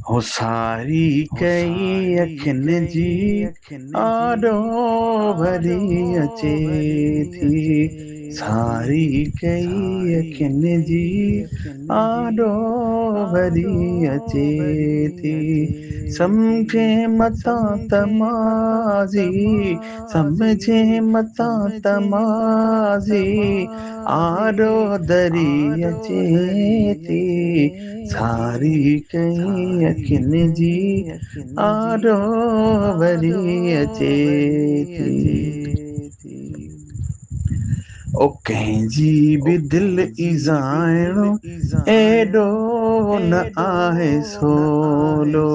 हो सारी कई अखिन जी आॾो भरी अचे थी। सारी कई अखिन जी आॾो भरी अचे थी। सम्झे मता तमाज़ी, सम्झे मता तमाज़ी, आॾो दरी अचे थी। सारी कई अखिन जी आॾो भरी अचे थी। ओ कंहिंजी बि दिलि ईज़ाइणो एॾो न आहे सोलो।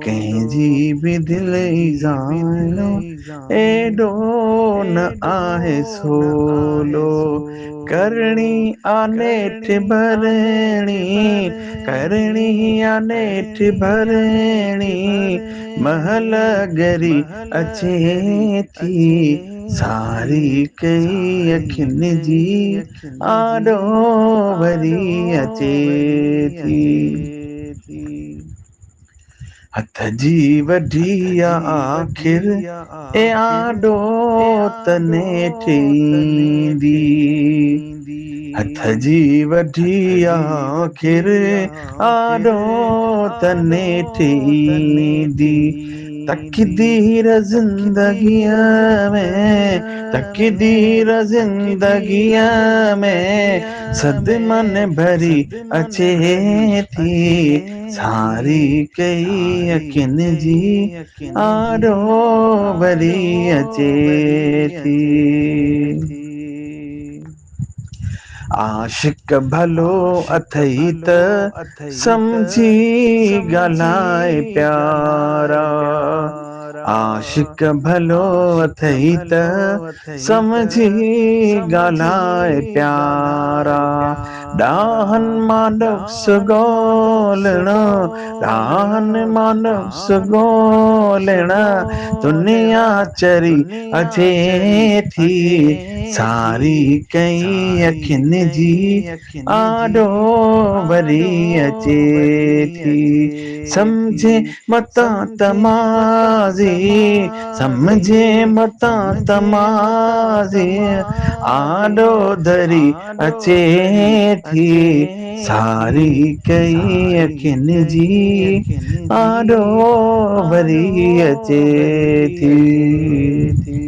कंहिंजी बि दिलि ईज़ाइणो एॾो न आहे सोलो। करणी आ नेठि भरणी, करणी आ नेठि भरणी, महल ॻरी अचे थी। सारी कई अखिन जी आॾो भरी अचे थी। हथ जी वॾी आ आख़िर ए आॾो त नेठि ईंदी। हथ जी वॾी आख़िर आॾो त नेठि ईंदी। तक़दीर ज़िंदगीअ में, तक़दीर ज़िंदगीअ में सदमन भरी अचे थी। सारी कई अखिन जी आॾो भरी अचे थी। आशिक़ भलो अथई त सम्झी ॻाल्हाए प्यारा। आशिक़ भलो अथई त सम्झी ॻाल्हाए प्यारा। ॾाहनि मां नुक्स ॻोल्हण, ॾाहनि मां नुक्स ॻोल्हण, दुनिया चरी अचे थी। सारी कई अखिन जी आॾो भरी अचे थी। सम्झे मता तमाज़ी, सम्झे मता तमाज़ी, आॾो धरी अचे थी। सारी कई अखिन जी आॾो भरी अचे थी।